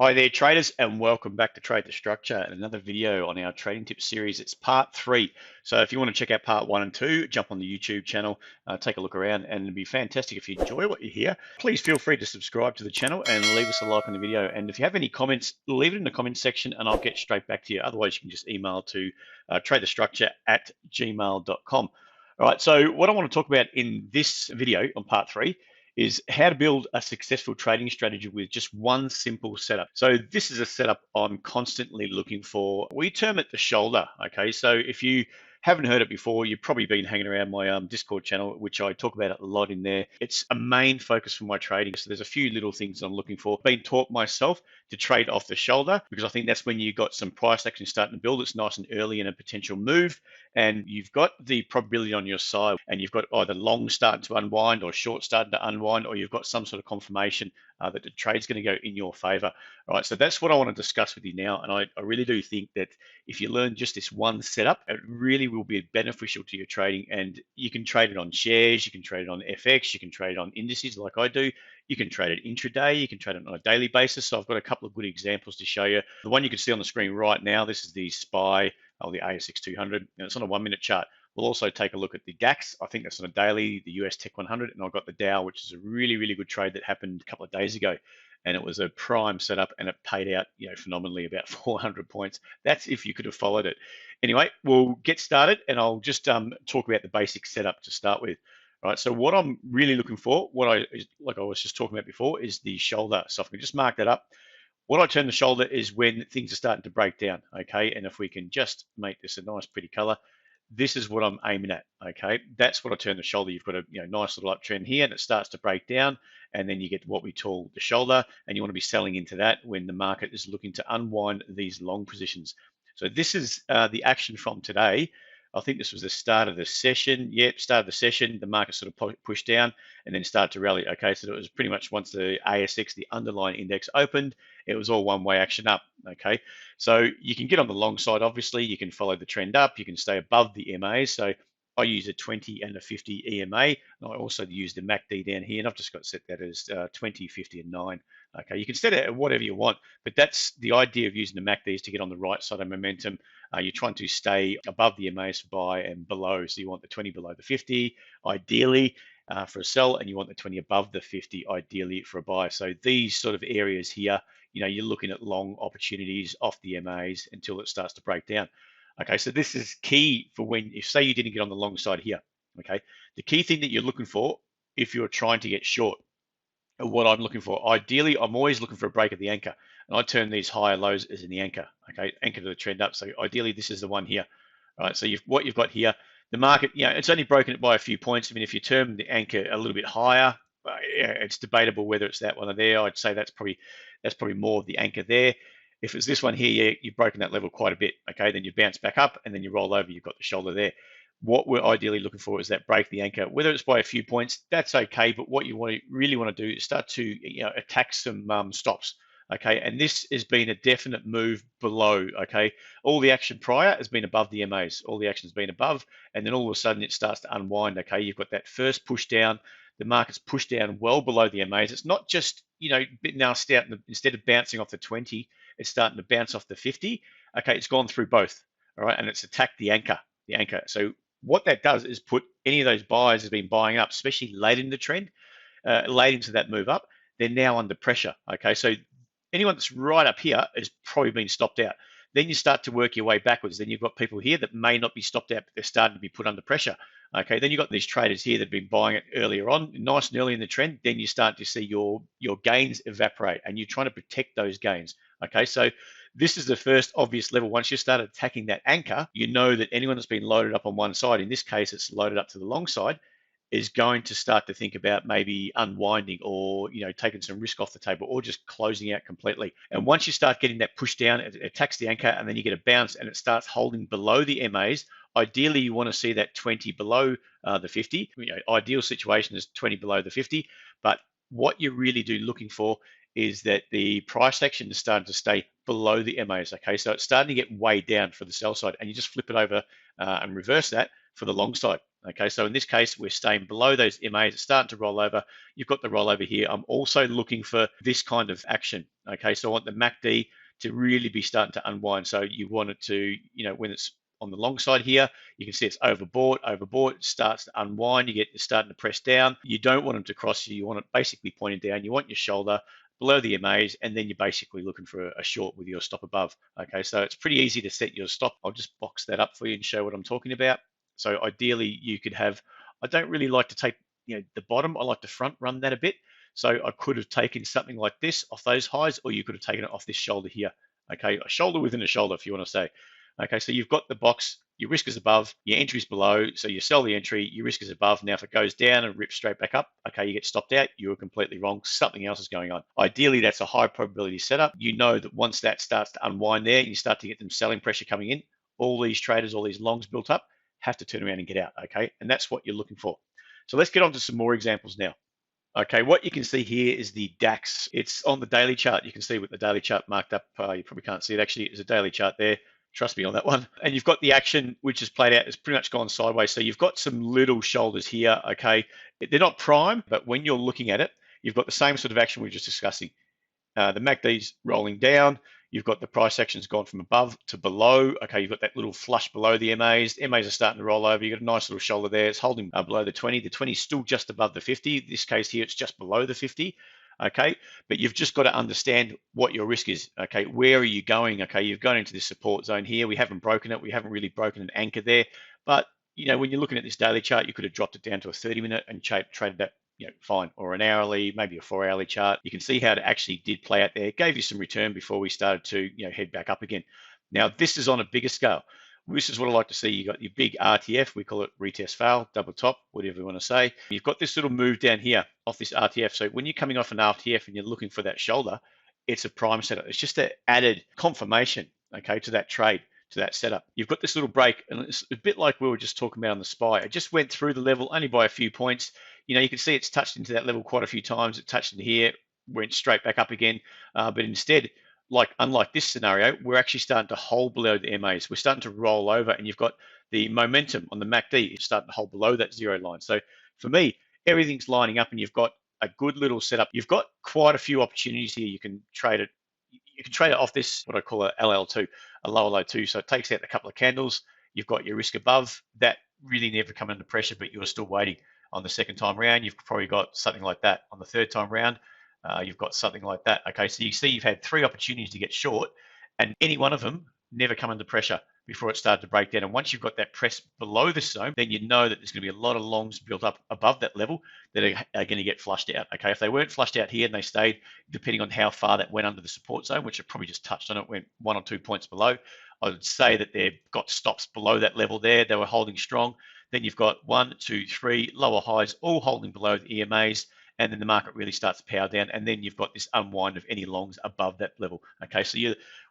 Hi there, traders, and welcome back to Trade the Structure and another video on our trading tips series. It's part 3. So if you want to check out part 1 and 2, jump on the YouTube channel, take a look around, and it'd be fantastic if you enjoy what you hear. Please feel free to subscribe to the channel and leave us a like on the video. And if you have any comments, leave it in the comments section and I'll get straight back to you. Otherwise, you can just email to tradethestructure@gmail.com. All right, so what I want to talk about in this video on part 3 is how to build a successful trading strategy with just one simple setup. So this is a setup I'm constantly looking for. We term it the shoulder. Okay, so if you haven't heard it before, you've probably been hanging around my Discord channel, which I talk about it a lot in there. It's a main focus for my trading. So there's a few little things I'm looking for. Been taught myself to trade off the shoulder because I think that's when you've got some price action starting to build. It's nice and early in a potential move, and you've got the probability on your side, and you've got either long starting to unwind or short starting to unwind, or you've got some sort of confirmation that the trade's going to go in your favor. All right, so that's what I want to discuss with you now, and I really do think that if you learn just this one setup, it really will be beneficial to your trading. And you can trade it on shares, you can trade it on FX, you can trade it on indices like I do. You can trade it intraday, you can trade it on a daily basis. So I've got a couple of good examples to show you. The one you can see on the screen right now, this is the SPY, or the ASX 200, and it's on a 1 minute chart. We'll also take a look at the DAX. I think that's on a daily, the US Tech 100, and I've got the Dow, which is a really, really good trade that happened a couple of days ago. And it was a prime setup and it paid out, phenomenally, about 400 points. That's if you could have followed it. Anyway, we'll get started and I'll just talk about the basic setup to start with. Right, so what I'm really looking for, like I was just talking about before, is the shoulder. So if I can just mark that up. What I term the shoulder is when things are starting to break down, okay? And if we can just make this a nice, pretty color, this is what I'm aiming at, okay? That's what I term the shoulder. You've got a nice little uptrend here, and it starts to break down, and then you get what we call the shoulder, and you want to be selling into that when the market is looking to unwind these long positions. So this is the action from today. I think this was the start of the session. Yep, start of the session, the market sort of pushed down and then started to rally. Okay, so it was pretty much once the ASX, the underlying index, opened, it was all one-way action up. Okay, so you can get on the long side, obviously. You can follow the trend up. You can stay above the EMAs. So I use a 20 and a 50 EMA. And I also use the MACD down here, and I've just got set that as 20, 50, and 9. Okay, you can set it at whatever you want, but that's the idea of using the MACD is to get on the right side of momentum. You're trying to stay above the EMAs for buy and below. So you want the 20 below the 50, ideally, for a sell, and you want the 20 above the 50, ideally, for a buy. So these sort of areas here, you're looking at long opportunities off the EMAs until it starts to break down. Okay, so this is key for when, if say you didn't get on the long side here, okay, the key thing that you're looking for if you're trying to get short, what I'm looking for, ideally, I'm always looking for a break of the anchor, and I turn these higher lows as in the anchor, okay, anchor to the trend up. So ideally, this is the one here, all right? So what you've got here, the market, it's only broken it by a few points. I mean, if you term the anchor a little bit higher, it's debatable whether it's that one or there. I'd say that's probably more of the anchor there. If it's this one here, you've broken that level quite a bit, okay? Then you bounce back up and then you roll over, you've got the shoulder there. What we're ideally looking for is that break the anchor. Whether it's by a few points, that's okay, but what you really want to do is start to attack some stops, okay? And this has been a definite move below, okay? All the action prior has been above the MAs. All the action has been above, and then all of a sudden it starts to unwind, okay? You've got that first push down. The market's pushed down well below the MAs. It's not just, now instead of bouncing off the 20, it's starting to bounce off the 50. Okay, it's gone through both, all right? And it's attacked the anchor. So what that does is put any of those buyers that have been buying up, especially late in the trend, late into that move up, they're now under pressure, okay? So anyone that's right up here has probably been stopped out. Then you start to work your way backwards. Then you've got people here that may not be stopped out, but they're starting to be put under pressure. Okay, then you've got these traders here that have been buying it earlier on, nice and early in the trend. Then you start to see your gains evaporate, and you're trying to protect those gains. Okay, so this is the first obvious level. Once you start attacking that anchor, you know that anyone that's been loaded up on one side, in this case, it's loaded up to the long side, is going to start to think about maybe unwinding or taking some risk off the table or just closing out completely. And once you start getting that push down, it attacks the anchor, and then you get a bounce and it starts holding below the MAs. Ideally, you want to see that 20 below the 50. Ideal situation is 20 below the 50, but what you really do looking for is that the price action is starting to stay below the MAs, okay? So it's starting to get way down for the sell side, and you just flip it over and reverse that for the long side, Okay, so in this case, we're staying below those MAs. It's starting to roll over. You've got the rollover here. I'm also looking for this kind of action. Okay, so I want the MACD to really be starting to unwind. So you want it to, when it's on the long side here, you can see it's overbought, starts to unwind. You're starting to press down. You don't want them to cross you. You want it basically pointing down. You want your shoulder below the MAs, and then you're basically looking for a short with your stop above. Okay, so it's pretty easy to set your stop. I'll just box that up for you and show what I'm talking about. So ideally, you could have, I don't really like to take the bottom. I like to front run that a bit. So I could have taken something like this off those highs, or you could have taken it off this shoulder here. Okay, a shoulder within a shoulder, if you want to say. Okay, so you've got the box, your risk is above, your entry is below, so you sell the entry, your risk is above. Now, if it goes down and rips straight back up, okay, you get stopped out, you were completely wrong, something else is going on. Ideally, that's a high probability setup. You know that once that starts to unwind there, and you start to get them selling pressure coming in, all these traders, all these longs built up, have to turn around and get out, okay? And that's what you're looking for. So let's get on to some more examples now. Okay, what you can see here is the DAX. It's on the daily chart. You can see with the daily chart marked up. You probably can't see it actually. There's a daily chart there. Trust me on that one. And you've got the action which has played out. It's pretty much gone sideways. So you've got some little shoulders here. Okay, they're not prime, but when you're looking at it, you've got the same sort of action we were just discussing. The MACD's rolling down. You've got the price action's gone from above to below. Okay, you've got that little flush below the MAs. The MAs are starting to roll over. You've got a nice little shoulder there. It's holding below the 20. The 20 is still just above the 50. In this case here, it's just below the 50. Okay, but you've just got to understand what your risk is. Okay, where are you going? Okay, you've gone into this support zone here. We haven't broken it. We haven't really broken an anchor there. But, when you're looking at this daily chart, you could have dropped it down to a 30-minute and traded that fine, or an hourly, maybe a 4-hourly chart. You can see how it actually did play out there. It gave you some return before we started to, head back up again. Now, this is on a bigger scale. This is what I like to see. You got your big RTF, we call it retest fail, double top, whatever you want to say. You've got this little move down here off this RTF. So when you're coming off an RTF and you're looking for that shoulder, it's a prime setup. It's just an added confirmation, okay, to that trade, to that setup. You've got this little break, and it's a bit like we were just talking about on the SPY. It just went through the level only by a few points. You can see it's touched into that level quite a few times. It touched into here, went straight back up again. But instead, unlike this scenario, we're actually starting to hold below the MAs. We're starting to roll over, and you've got the momentum on the MACD is starting to hold below that zero line. So for me, everything's lining up, and you've got a good little setup. You've got quite a few opportunities here. You can trade it. You can trade it off this, what I call a LL2, a lower low 2. So it takes out a couple of candles. You've got your risk above. That really never come under pressure, but you're still waiting on the second time round. You've probably got something like that on the third time round. You've got something like that. Okay, so you see you've had 3 opportunities to get short, and any one of them never come under pressure before it started to break down. And once you've got that press below this zone, then you know that there's going to be a lot of longs built up above that level that are going to get flushed out. Okay, if they weren't flushed out here and they stayed, depending on how far that went under the support zone, which I probably just touched on it, went 1 or 2 points below, I would say that they've got stops below that level there. They were holding strong. Then you've got 1, 2, 3 lower highs, all holding below the EMAs, and then the market really starts to power down, and then you've got this unwind of any longs above that level. Okay, so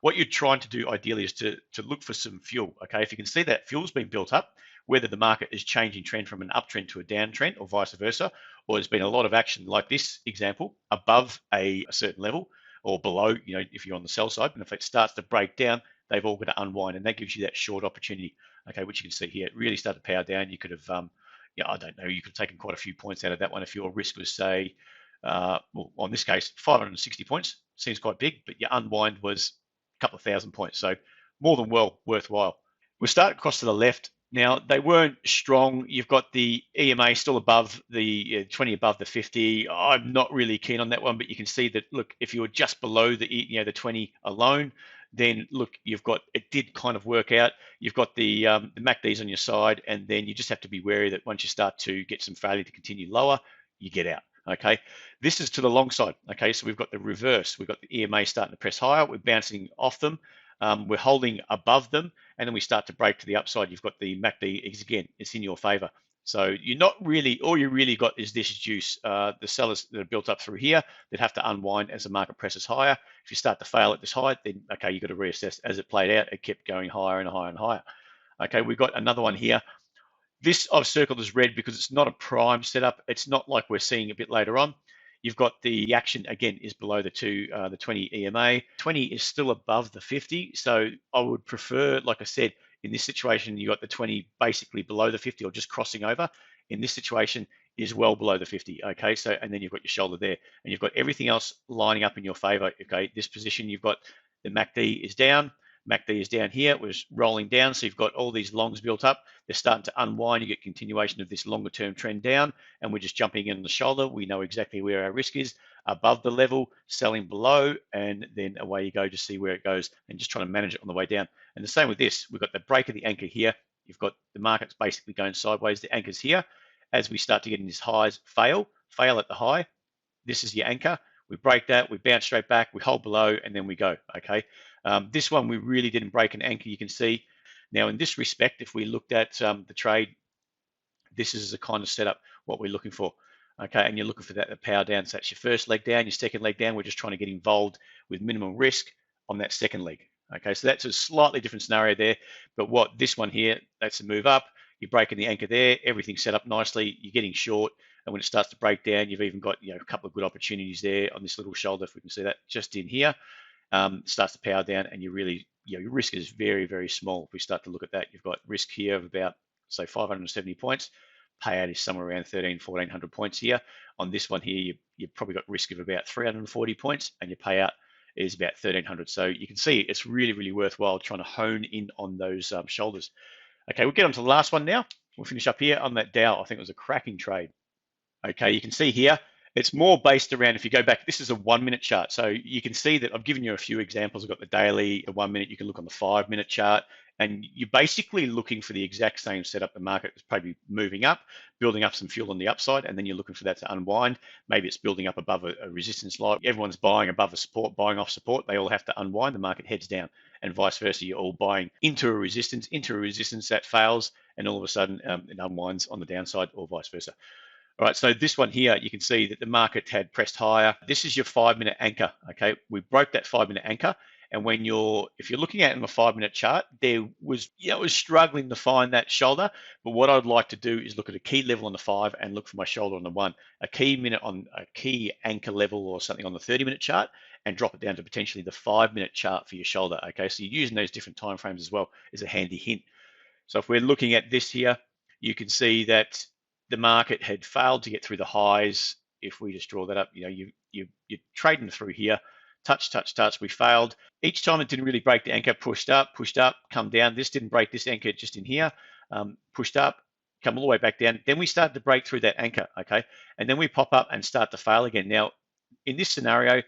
what you're trying to do ideally is to look for some fuel. Okay, if you can see that fuel's been built up, whether the market is changing trend from an uptrend to a downtrend or vice versa, or there's been a lot of action like this example above a certain level or below, if you're on the sell side, and if it starts to break down, they've all got to unwind, and that gives you that short opportunity. Okay, which you can see here, it really started to power down. You could have, I don't know, you could have taken quite a few points out of that one if your risk was, say, well, on this case, 560 points. Seems quite big, but your unwind was a couple of thousand points. So more than well worthwhile. We'll start across to the left. Now, they weren't strong. You've got the EMA still above the 20 above the 50. I'm not really keen on that one, but you can see that, look, if you're just below the 20 alone, then look, it did kind of work out. You've got the MACDs on your side, and then you just have to be wary that once you start to get some failure to continue lower, you get out. Okay, this is to the long side. Okay, so we've got the reverse. We've got the EMA starting to press higher. We're bouncing off them. We're holding above them, and then we start to break to the upside. You've got the MACD, again, it's in your favor. So you're not really, all you really got is this juice. The sellers that are built up through here that have to unwind as the market presses higher. If you start to fail at this height, then okay, you've got to reassess. As it played out, it kept going higher and higher and higher. Okay, we've got another one here. This I've circled as red because it's not a prime setup. It's not like we're seeing a bit later on. You've got the action, again, is below the 20 EMA. 20 is still above the 50. So I would prefer, like I said, In this situation, you got the 20 basically below the 50 or just crossing over. In this situation, is well below the 50. Okay, so and then you've got your shoulder there, and you've got everything else lining up in your favor. Okay, this position you've got the MACD is down. MACD is down here. It was rolling down, so you've got all these longs built up. They're starting to unwind. You get continuation of this longer term trend down, and we're just jumping in on the shoulder. We know exactly where our risk is above the level, selling below, and then away you go to see where it goes and just trying to manage it on the way down. And the same with this. We've got the break of the anchor here. You've got the markets basically going sideways. The anchor's here. As we start to get in these highs, fail at the high. This is your anchor. We break that, we bounce straight back, we hold below, and then we go, okay? This one, we really didn't break an anchor, you can see. Now, in this respect, if we looked at the trade, this is the kind of setup, what we're looking for, okay? And you're looking for that power down. So that's your first leg down, your second leg down. We're just trying to get involved with minimum risk on that second leg, okay? So that's a slightly different scenario there. But what this one here, that's a move up. You're breaking the anchor there, everything's set up nicely, you're getting short, and when it starts to break down, you've even got a couple of good opportunities there on this little shoulder, if we can see that just in here. Starts to power down, and you really, your risk is very, very small. If we start to look at that, you've got risk here of about, say, 570 points. Payout is somewhere around 1,400 points here. On this one here, you've probably got risk of about 340 points, and your payout is about 1,300. So you can see it's really, really worthwhile trying to hone in on those shoulders. Okay, we'll get on to the last one now. We'll finish up here on that Dow. I think it was a cracking trade. Okay, you can see here, it's more based around, if you go back, this is a 1 minute chart. So you can see that I've given you a few examples. I've got the daily, the 1 minute, you can look on the 5 minute chart, and you're basically looking for the exact same setup. The market is probably moving up, building up some fuel on the upside, and then you're looking for that to unwind. Maybe it's building up above a resistance line. Everyone's buying above a support, buying off support. They all have to unwind, the market heads down, and vice versa. You're all buying into a resistance that fails, and all of a sudden it unwinds on the downside, or vice versa. All right, so this one here, you can see that the market had pressed higher. This is your 5 minute anchor, okay? We broke that 5 minute anchor. And when if you're looking at it in a 5 minute chart, there was, it was struggling to find that shoulder. But what I'd like to do is look at a key level on the 5 and look for my shoulder on the 1, a key anchor level or something on the 30 minute chart, and drop it down to potentially the 5 minute chart for your shoulder, okay? So you're using those different time frames as well is a handy hint. So if we're looking at this here, you can see that the market had failed to get through the highs. If we just draw that up, you're trading through here, touch, we failed. Each time it didn't really break the anchor, pushed up, come down. This didn't break this anchor just in here, pushed up, come all the way back down. Then we started to break through that anchor, okay? And then we pop up and start to fail again. Now, in this scenario,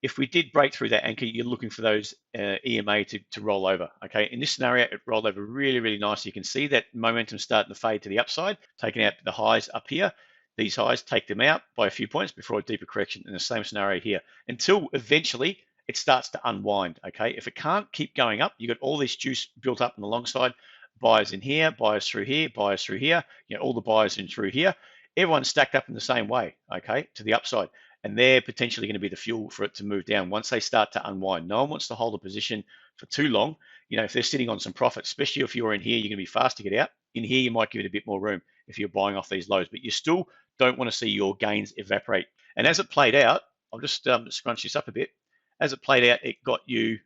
if we did break through that anchor, you're looking for those EMA to roll over, okay? In this scenario, it rolled over really, really nice. You can see that momentum starting to fade to the upside, taking out the highs up here. These highs, take them out by a few points before a deeper correction in the same scenario here, until eventually it starts to unwind, okay? If it can't keep going up, you've got all this juice built up on the long side, buyers in here, buyers through here, buyers through here, all the buyers in through here. Everyone's stacked up in the same way, okay, to the upside. And they're potentially going to be the fuel for it to move down once they start to unwind. No one wants to hold a position for too long. If they're sitting on some profit, especially if you're in here, you're going to be fast to get out. In here, you might give it a bit more room if you're buying off these lows, but you still don't want to see your gains evaporate. And as it played out, I'll just scrunch this up a bit. As it played out, it got you,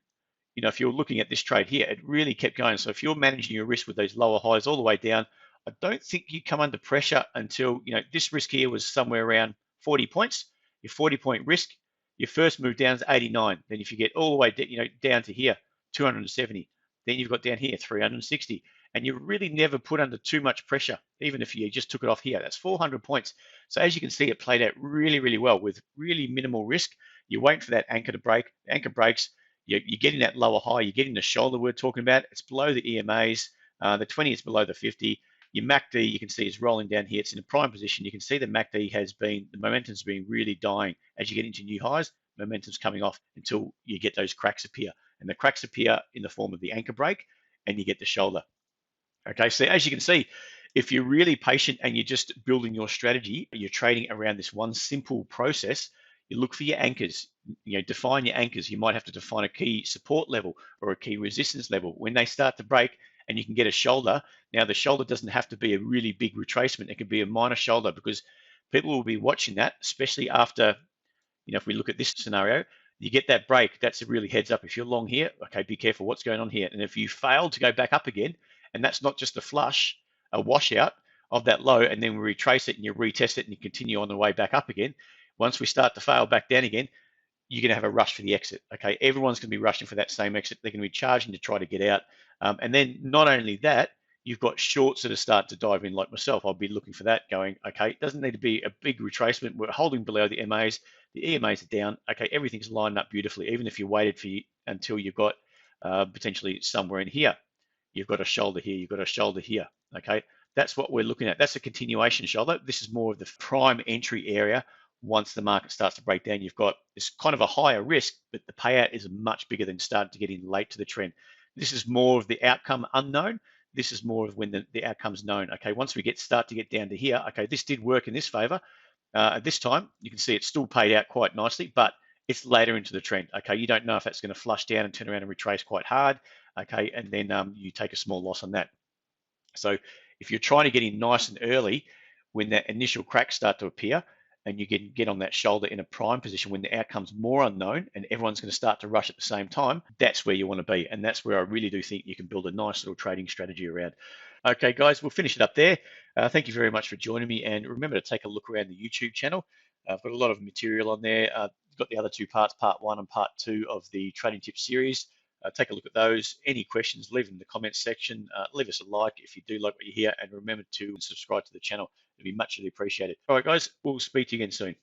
if you're looking at this trade here, it really kept going. So if you're managing your risk with those lower highs all the way down, I don't think you come under pressure until, this risk here was somewhere around 40 points. Your 40-point risk, your first move down is 89. Then if you get all the way down to here, 270. Then you've got down here, 360. And you really never put under too much pressure, even if you just took it off here. That's 400 points. So as you can see, it played out really, really well with really minimal risk. You're waiting for that anchor to break. The anchor breaks. You're getting that lower high. You're getting the shoulder we're talking about. It's below the EMAs. The 20 is below the 50. Your MACD, you can see, is rolling down here. It's in a prime position. You can see the MACD the momentum's been really dying. As you get into new highs, momentum's coming off until you get those cracks appear. And the cracks appear in the form of the anchor break, and you get the shoulder. Okay, so as you can see, if you're really patient and you're just building your strategy, you're trading around this one simple process, you look for your anchors, define your anchors. You might have to define a key support level or a key resistance level. When they start to break, and you can get a shoulder. Now, the shoulder doesn't have to be a really big retracement. It can be a minor shoulder, because people will be watching that, especially after, if we look at this scenario, you get that break. That's a really heads up. If you're long here, okay, be careful what's going on here. And if you fail to go back up again And that's not just a flush, a washout of that low, and then we retrace it and you retest it and you continue on the way back up again. Once we start to fail back down again, you're going to have a rush for the exit. Okay, everyone's going to be rushing for that same exit. They're going to be charging to try to get out. And then not only that, you've got shorts that are starting to dive in, like myself. I'll be looking for that, going, okay, it doesn't need to be a big retracement. We're holding below the MAs. The EMAs are down. Okay, everything's lined up beautifully. Even if you waited until you've got potentially somewhere in here, you've got a shoulder here, you've got a shoulder here. Okay, that's what we're looking at. That's a continuation shoulder. This is more of the prime entry area. Once the market starts to break down, you've got this kind of a higher risk, but the payout is much bigger than starting to get in late to the trend. This is more of the outcome unknown. This is more of when the outcome's known. Okay, once we start to get down to here, okay, this did work in this favor. At this time, you can see it's still paid out quite nicely, but it's later into the trend. Okay, you don't know if that's going to flush down and turn around and retrace quite hard. Okay, and then you take a small loss on that. So if you're trying to get in nice and early, when that initial cracks start to appear, and you get on that shoulder in a prime position when the outcome's more unknown and everyone's going to start to rush at the same time, that's where you want to be. And that's where I really do think you can build a nice little trading strategy around. Okay, guys, we'll finish it up there. Thank you very much for joining me. And remember to take a look around the YouTube channel. I've got a lot of material on there. Got the other two parts, part 1 and part 2 of the trading tips series. Take a look at those. Any questions, leave them in the comments section. Leave us a like if you do like what you hear, and remember to subscribe to the channel. It'd be muchly appreciated. All right, guys, we'll speak to you again soon.